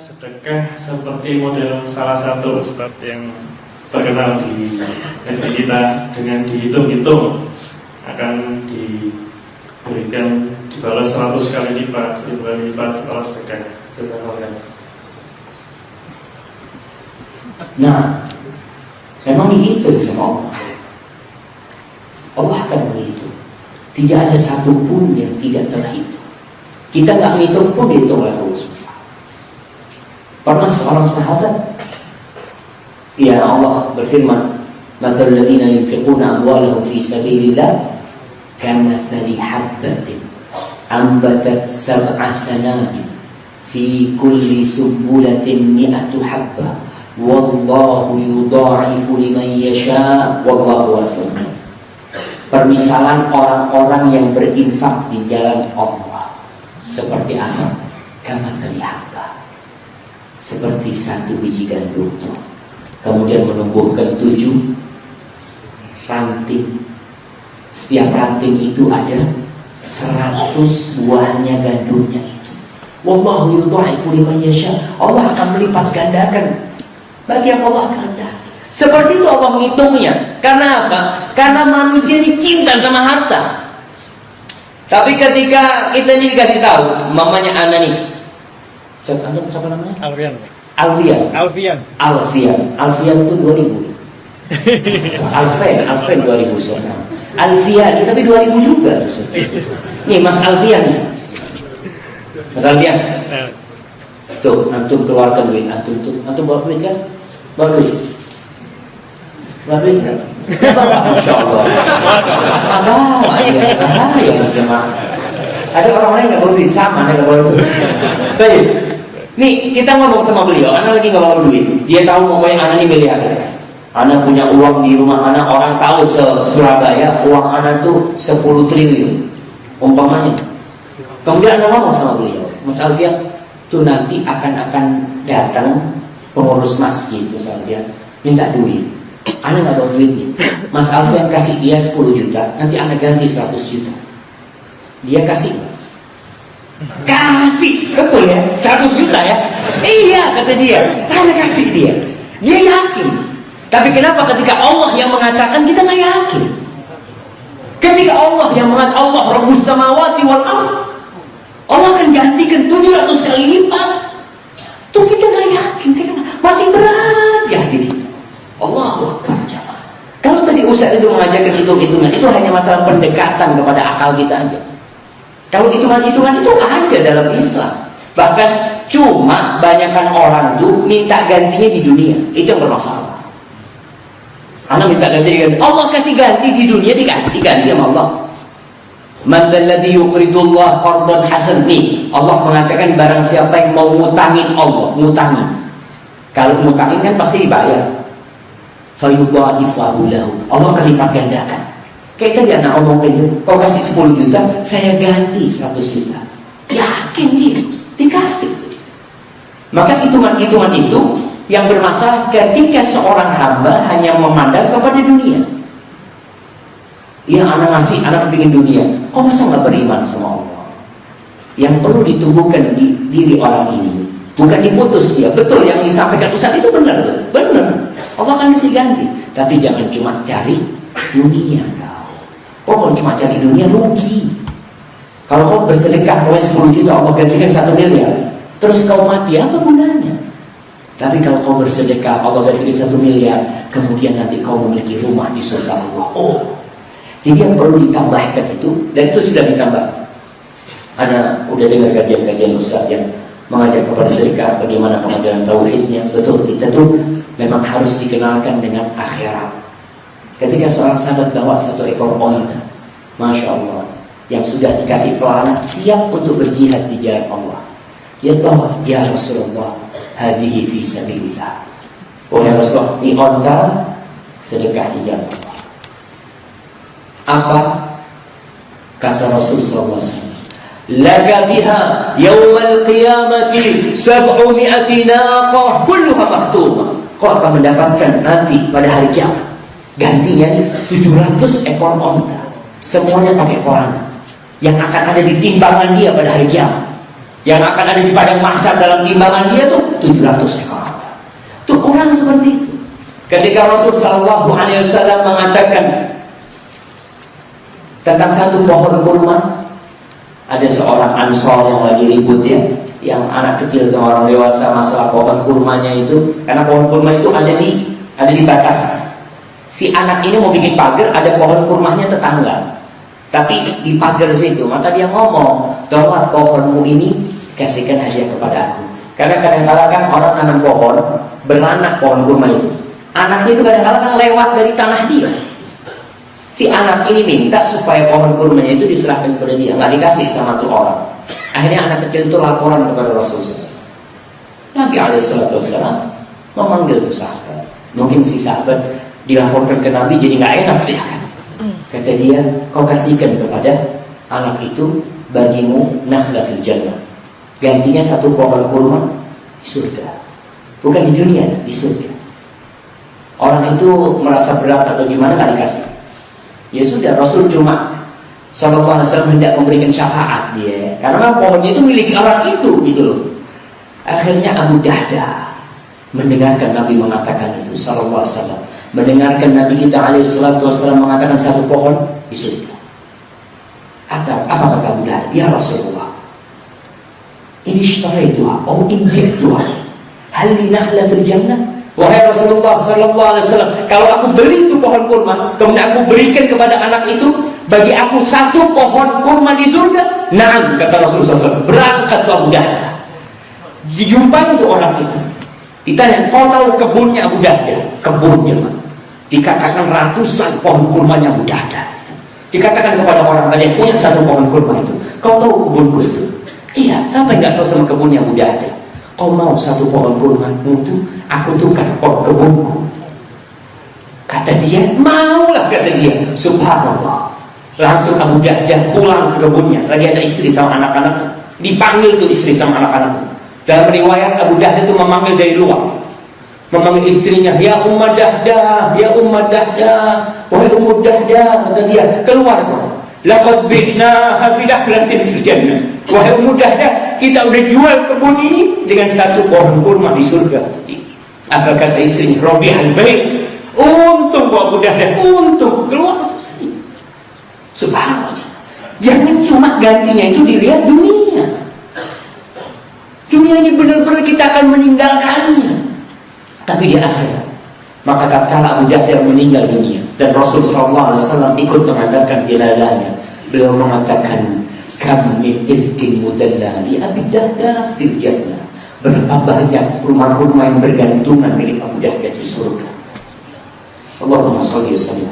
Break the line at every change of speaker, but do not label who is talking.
sedekah seperti model salah satu ustadz yang terkenal di negeri kita, dengan dihitung-hitung akan diberikan dibalas 100 kali lipat, 1000 kali lipat setelah sedekah. Jazakallah.
Nah, memang dihitung sama Allah. Allah akan menghitung. Tidak ada satupun yang tidak terhitung. Kita nggak ngitung pun dihitung oleh Allah SWT. Pernah seorang sahabat, ya Allah berfirman, "Matsalul ladzina yunfiquna amwalahum fi sabilillah kamatsali habbatin ambatat sab'a sanabil fi kulli sumbulatin mi'atu habbah wallahu yudha'ifu liman yasha wallahu wasi'un." Permisalan orang-orang yang berinfak di jalan Allah seperti apa? Kamatsali habbah, seperti satu biji gandum kemudian menumbuhkan 7 ranting. Setiap ranting itu ada 100 buahnya gandumnya itu. Wallahu yudha'ifu liman yasha. Allah akan melipat gandakan bagi yang Allah kehendaki. Seperti itu Allah menghitungnya. Karena apa? Karena manusia ini cinta sama harta. Tapi ketika kita ini dikasih tahu, mamanya Ana nih, siapa namanya? Alfian itu 2000. Alfian 2000 sekarang. Alfian tapi 2000 juga. Nih Mas Alfian nih. Mas Alfian. Tuh, antum keluarkan duit antum tuh. Antum bawa duit kan? Bawa duit. Bawa duit kan? Masya Allah. Bawa dia. Bahaya jemaah. Ada orang lain nggak bawa duit, sama nggak bawa duit. Baik. Nih kita ngomong sama beliau, Ana lagi nggak bawa duit. Dia tahu pokoknya Ana ini miliarder. Ana punya uang di rumah Ana, orang tahu Surabaya uang Ana tuh 10 triliun umpamanya. Kemudian Ana ngomong sama beliau, Mas Alfian, tuh nanti akan datang pengurus masjid, Mas Alfian, minta duit. Ana nggak bawa duitnya. Mas Alfian kasih dia 10 juta, nanti Ana ganti 100 juta. Dia kasih. Kasih, betul ya, 100 juta ya. Iya kata dia, karena kasih dia. Dia yakin. Tapi kenapa ketika Allah yang mengatakan kita nggak yakin? Ketika Allah yang mengatakan Allah Rabbus samawati wal ardh, Allah akan gantikan 700 kali lipat. Tuh kita nggak yakin, kenapa? Masih berat yakin kita. Allahu Akbar. Kalau tadi Ustaz itu mengajarkan hitung-hitungan, itu hanya masalah pendekatan kepada akal kita aja. Kalau hitungan-hitungan itu ada dalam Islam. Bahkan cuma banyakkan orang tuh minta gantinya di dunia. Itu yang bermasalah. Anak minta ganti. Allah kasih ganti di dunia, diganti sama Allah. Man dzalladzi yuqridullah qardan hasan. Nih, Allah mengatakan barang siapa yang mau ngutangin Allah, ngutangin. Kalau ngutangin kan pasti dibayar. Fayudha'ifu lahu. Allah akan lipat gandakan. Kayak tadi anak omong itu, kau kasih 10 juta, saya ganti 100 juta. Yakin dia, dikasih. Maka hitungan-hitungan itu yang bermasalah ketika seorang hamba hanya memandang kepada dunia. Ya anak ngasih, anak kepingin dunia. Kok masa nggak beriman sama Allah? Yang perlu ditumbuhkan di diri orang ini, bukan diputus dia. Betul yang disampaikan Ustaz itu benar. Allah akan kasih ganti. Tapi jangan cuma cari dunia. Kalau cuma cari dunia rugi. Kalau kau bersedekah mulai 10 juta Allah gantikan 1 miliar, terus kau mati apa gunanya? Tapi kalau kau bersedekah Allah gantikan 1 miliar, kemudian nanti kau memiliki rumah di surga Allah. Oh, jadi yang perlu ditambahkan itu, dan itu sudah ditambah. Ada udah dengar kajian-kajian Ustaz yang mengajar kepada sedekah, bagaimana pengajaran tauhidnya. Betul, kita tuh memang harus dikenalkan dengan akhirat. Ketika seorang sahabat bawa 1 ekor onta, Masya Allah, yang sudah dikasih pelana, siap untuk berjihad di jalan Allah. Dia bawa, ya Rasulullah, hadhihi fi sabilillah. Oh ya Rasulullah, ini onta sedekah di jalan Allah. Apa? Kata Rasul sallallahu alaihi wasallam, laka biha yaumal qiyamati 700 naqah kulluha makhtumah. Kau akan mendapatkan nanti pada hari kiamat gantinya 700 ekor onta, semuanya pakai pelana, yang akan ada di timbangan dia pada hari kiamat. Yang akan ada di padang mahsyar dalam timbangan dia tuh 700 ekor onta. Tuh orang seperti itu. Ketika Rasulullah SAW mengatakan tentang satu pohon kurma, ada seorang Ansor yang lagi ribut ya, yang anak kecil sama orang dewasa masalah pohon kurmanya itu, karena pohon kurma itu ada di batas. Si anak ini mau bikin pagar, ada pohon kurmanya tetangga, tapi di pagar situ, maka dia ngomong, tolong pohonmu ini kasihkan hadiah kepada aku. Karena kadang-kadang kan orang nanam pohon, beranak pohon kurma itu, anaknya itu kadang-kadang kan lewat dari tanah dia. Si anak ini minta supaya pohon kurmanya itu diserahkan kepada dia, nggak dikasih sama tuh orang. Akhirnya anak kecil itu laporan kepada Rasulullah. Nabi Alaihissalam memanggil tuh sahabat. Mungkin si sahabat dilaporkan ke Nabi jadi nggak enak ya kan. Kata dia, kau kasihkan kepada anak itu bagimu nakhla fil jannah. Gantinya satu pohon kurma di surga. Bukan di dunia, di surga. Orang itu merasa berat atau gimana nggak dikasih. Ya sudah, Rasul cuma Sallallahu Alaihi Wasallam hendak memberikan syafaat dia, karena pohonnya itu milik orang itu gitu loh. Akhirnya Abu Dahda mendengarkan Nabi mengatakan itu Sallallahu Alaihi Wasallam, mendengarkan Nabi kita Alaihi Wasallam mengatakan satu pohon di surga. Apa kata Abu Dahda? Ya Rasulullah, ini ishtaraytuha atau inbituha, hal li nakhla fil jannah? Wahai Rasulullah Sallallahu Alaihi Wasallam, kalau aku beli itu pohon kurma, kemudian aku berikan kepada anak itu, bagi aku satu pohon kurma di surga. Naam, kata Rasulullah SAW. Berangkat ke Abu Dahda, dijumpai itu orang itu, ditanya, kau tahu kebunnya Abu Dahda? Kebunnya, dikatakan ratusan pohon kurmanya Abu Dahda. Dikatakan kepada orang tadi yang punya satu pohon kurma itu, kau tahu kebunku itu? Iya, sampai nggak tahu sama kebunnya Abu Dahda. Kau mau satu pohon kurma itu, aku tukar pohon kebunku. Kata dia, maulah, kata dia. Subhanallah. Langsung Abu Dahda pulang ke kebunnya. Lagi ada istri sama anak-anak. Dipanggil tuh istri sama anak-anak. Dalam riwayat Abu Dahda itu memanggil dari luar. Memanggil istrinya, ya Ummah Dahda, ya Ummah Dahda, wahai Ummah Dahda, kata dia, keluar kau. Laqad bi'naha bidahlatin fil jannah. Wahai Ummah Dahda, kita udah jual kebun ini dengan satu pohon kurma di surga. Apa kata istrinya? Rabi'al baik. Untung Abu Dahda, untung keluar itu sendiri. Subhanallah. Jangan cuma gantinya itu dilihat dunia. Dunia ini benar-benar kita akan meninggalkannya. Tapi di akhirat, maka tatkala Abu Dahda meninggal dunia dan Rasul SAW ikut mengantarkan jenazahnya, beliau mengatakan, kam min irkin mudalla li Abi Dahda fil jannah. Berapa banyak rumah-rumah yang bergantungan milik Abu Dahda di surga. Allahumma shalli wa sallim